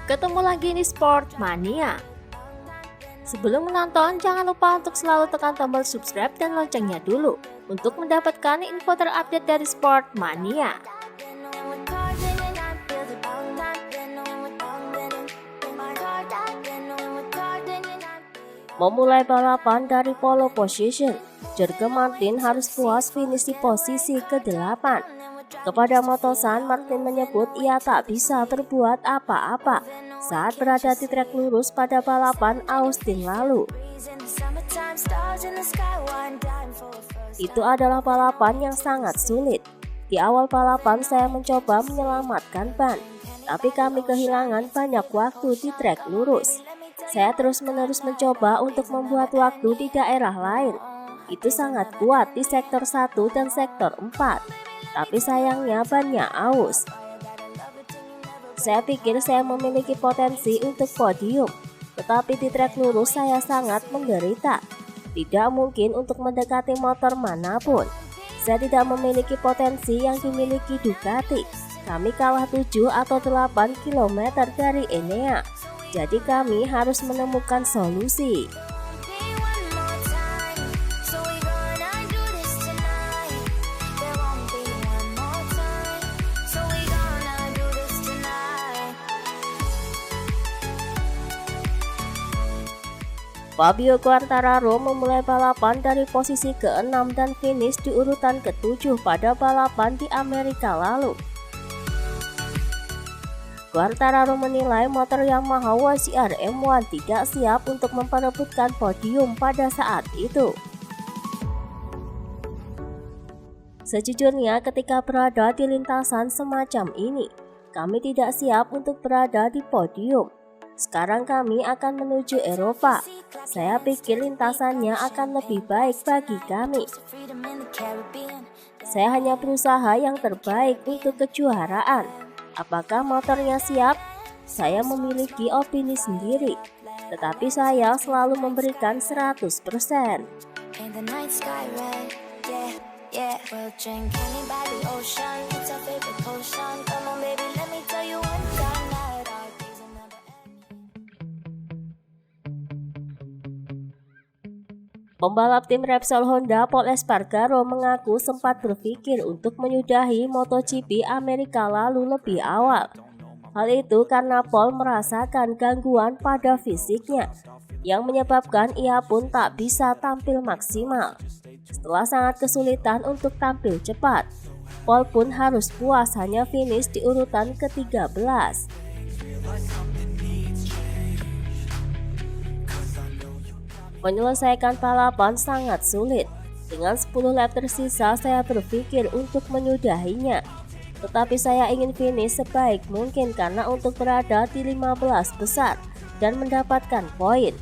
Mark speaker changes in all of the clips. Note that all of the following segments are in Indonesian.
Speaker 1: Ketemu lagi di Sport Mania. Sebelum menonton, jangan lupa untuk selalu tekan tombol subscribe dan loncengnya dulu untuk mendapatkan info terupdate dari Sport Mania. Memulai balapan dari pole position, Jorge Martin harus puas finish di posisi ke-8. Kepada Motosan, Martin menyebut ia tak bisa berbuat apa-apa saat berada di trek lurus pada balapan Austin lalu. Itu adalah balapan yang sangat sulit. Di awal balapan saya mencoba menyelamatkan ban, tapi kami kehilangan banyak waktu di trek lurus. Saya terus-menerus mencoba untuk membuat waktu di daerah lain. Itu sangat kuat di sektor 1 dan sektor 4. Tapi sayangnya bannya aus. Saya pikir saya memiliki potensi untuk podium, tetapi di trek lurus saya sangat menderita. Tidak mungkin untuk mendekati motor manapun. Saya tidak memiliki potensi yang dimiliki Ducati. Kami kalah 7 atau 8 km dari Enea. Jadi kami harus menemukan solusi. Fabio Quartararo memulai balapan dari posisi ke-6 dan finish di urutan ke-7 pada balapan di Amerika lalu. Quartararo menilai motor Yamaha YZR M1 tidak siap untuk memperebutkan podium pada saat itu. Sejujurnya ketika berada di lintasan semacam ini, kami tidak siap untuk berada di podium. Sekarang kami akan menuju Eropa. Saya pikir lintasannya akan lebih baik bagi kami. Saya hanya berusaha yang terbaik untuk kejuaraan. Apakah motornya siap? Saya memiliki opini sendiri, tetapi saya selalu memberikan 100%. Pembalap tim Repsol Honda Pol Espargaro mengaku sempat berpikir untuk menyudahi MotoGP Amerika lalu lebih awal. Hal itu karena Pol merasakan gangguan pada fisiknya, yang menyebabkan ia pun tak bisa tampil maksimal. Setelah sangat kesulitan untuk tampil cepat, Pol pun harus puas hanya finish di urutan ke-13. Menyelesaikan balapan sangat sulit. Dengan 10 lap tersisa saya berpikir untuk menyudahinya. Tetapi saya ingin finish sebaik mungkin karena untuk berada di 15 besar dan mendapatkan poin.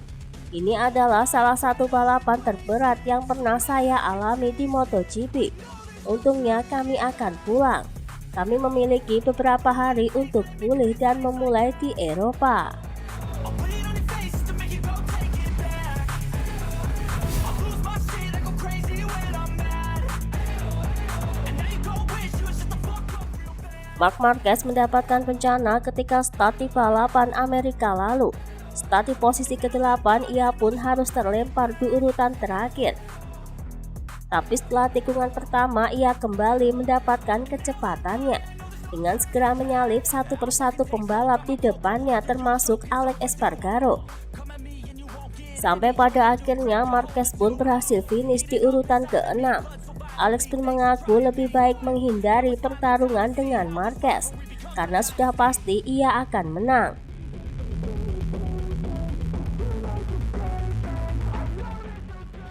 Speaker 1: Ini adalah salah satu balapan terberat yang pernah saya alami di MotoGP. Untungnya kami akan pulang. Kami memiliki beberapa hari untuk pulih dan memulai di Eropa. Marc Marquez mendapatkan bencana ketika start di balapan Amerika lalu. Start di posisi ke-8, ia pun harus terlempar di urutan terakhir. Tapi setelah tikungan pertama, ia kembali mendapatkan kecepatannya. Dengan segera menyalip satu persatu pembalap di depannya termasuk Alex Espargaro. Sampai pada akhirnya Marquez pun berhasil finish di urutan ke-6. Alex pun mengaku lebih baik menghindari pertarungan dengan Marquez karena sudah pasti ia akan menang.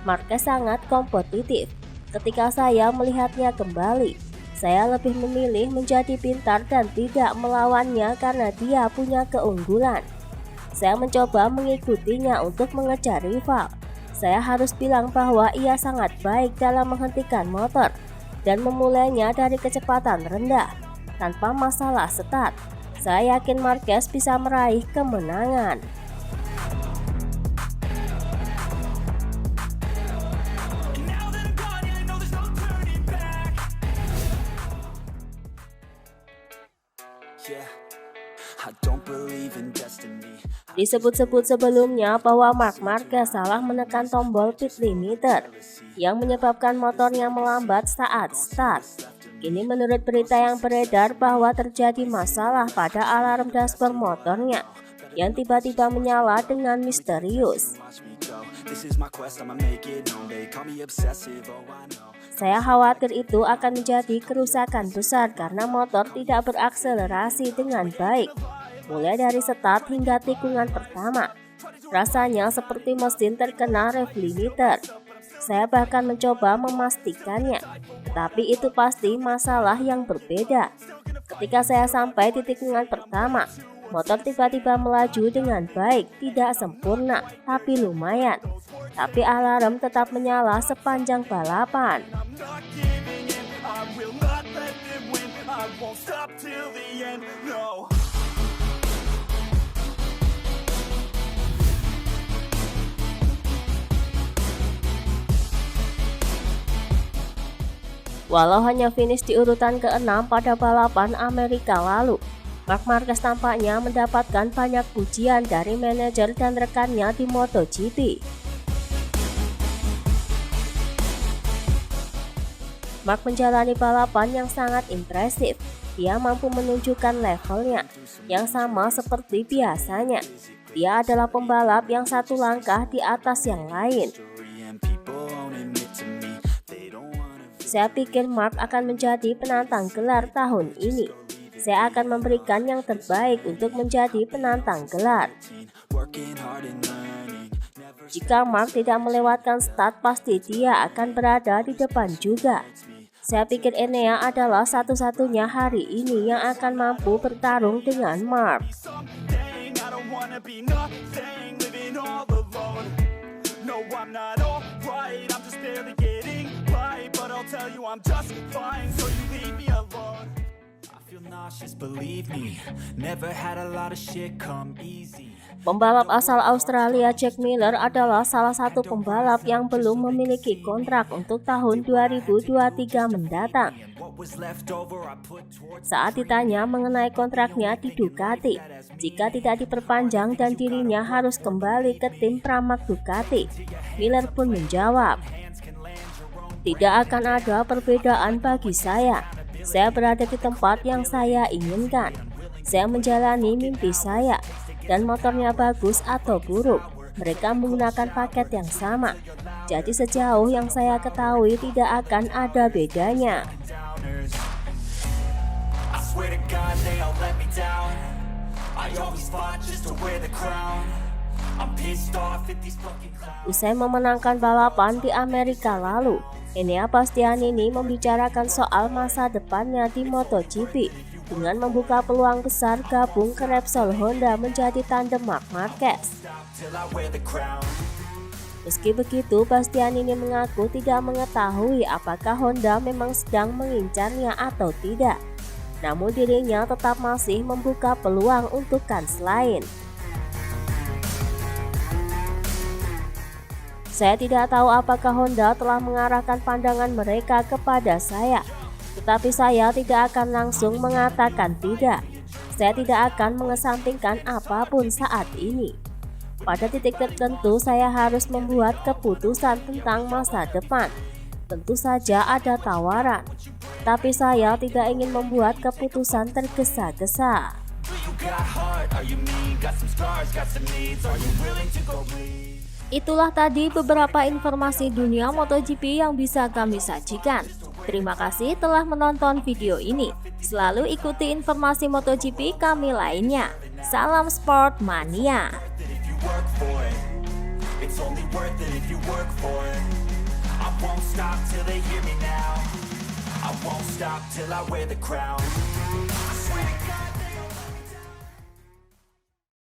Speaker 1: Marquez sangat kompetitif. Ketika saya melihatnya kembali, saya lebih memilih menjadi pintar dan tidak melawannya karena dia punya keunggulan. Saya mencoba mengikutinya untuk mengejar rival. Saya harus bilang bahwa ia sangat baik dalam menghentikan motor dan memulainya dari kecepatan rendah tanpa masalah start. Saya yakin Marquez bisa meraih kemenangan. Disebut-sebut sebelumnya bahwa Marc Marquez salah menekan tombol pit limiter yang menyebabkan motornya melambat saat start. Kini menurut berita yang beredar bahwa terjadi masalah pada alarm dashboard motornya yang tiba-tiba menyala dengan misterius. Saya khawatir itu akan menjadi kerusakan besar karena motor tidak berakselerasi dengan baik, mulai dari start hingga tikungan pertama. Rasanya seperti mesin terkena rev limiter. Saya bahkan mencoba memastikannya, tetapi itu pasti masalah yang berbeda. Ketika saya sampai di tikungan pertama, motor tiba-tiba melaju dengan baik, tidak sempurna, tapi lumayan. Tapi alarm tetap menyala sepanjang balapan. Walau hanya finish di urutan ke-6 pada balapan Amerika lalu, Marc Marquez tampaknya mendapatkan banyak pujian dari manajer dan rekannya di MotoGP. Marc menjalani balapan yang sangat impresif. Dia mampu menunjukkan levelnya yang sama seperti biasanya. Dia adalah pembalap yang satu langkah di atas yang lain. Saya pikir Marc akan menjadi penantang gelar tahun ini. Saya akan memberikan yang terbaik untuk menjadi penantang gelar. Jika Marc tidak melewatkan start, pasti dia akan berada di depan juga. Saya pikir Enea adalah satu-satunya hari ini yang akan mampu bertarung dengan Marc. Pembalap asal Australia Jack Miller adalah salah satu pembalap yang belum memiliki kontrak untuk tahun 2023 mendatang. Saat ditanya mengenai kontraknya di Ducati, jika tidak diperpanjang dan dirinya harus kembali ke tim Pramac Ducati, Miller pun menjawab, "Tidak akan ada perbedaan bagi saya. Saya berada di tempat yang saya inginkan. Saya menjalani mimpi saya, dan motornya bagus atau buruk, mereka menggunakan paket yang sama. Jadi sejauh yang saya ketahui tidak akan ada bedanya." Usai memenangkan balapan di Amerika lalu, Enea Bastianini membicarakan soal masa depannya di MotoGP dengan membuka peluang besar gabung ke Repsol Honda menjadi tandem Marc Marquez. Meski begitu, Bastianini mengaku tidak mengetahui apakah Honda memang sedang mengincarnya atau tidak. Namun dirinya tetap masih membuka peluang untuk kans lain. Saya tidak tahu apakah Honda telah mengarahkan pandangan mereka kepada saya, tetapi saya tidak akan langsung mengatakan tidak. Saya tidak akan mengesampingkan apapun saat ini. Pada titik tertentu saya harus membuat keputusan tentang masa depan. Tentu saja ada tawaran, tapi saya tidak ingin membuat keputusan tergesa-gesa. Itulah tadi beberapa informasi dunia MotoGP yang bisa kami sajikan. Terima kasih telah menonton video ini. Selalu ikuti informasi MotoGP kami lainnya. Salam Sport Mania. I won't stop till I wear the crown. I swear to God.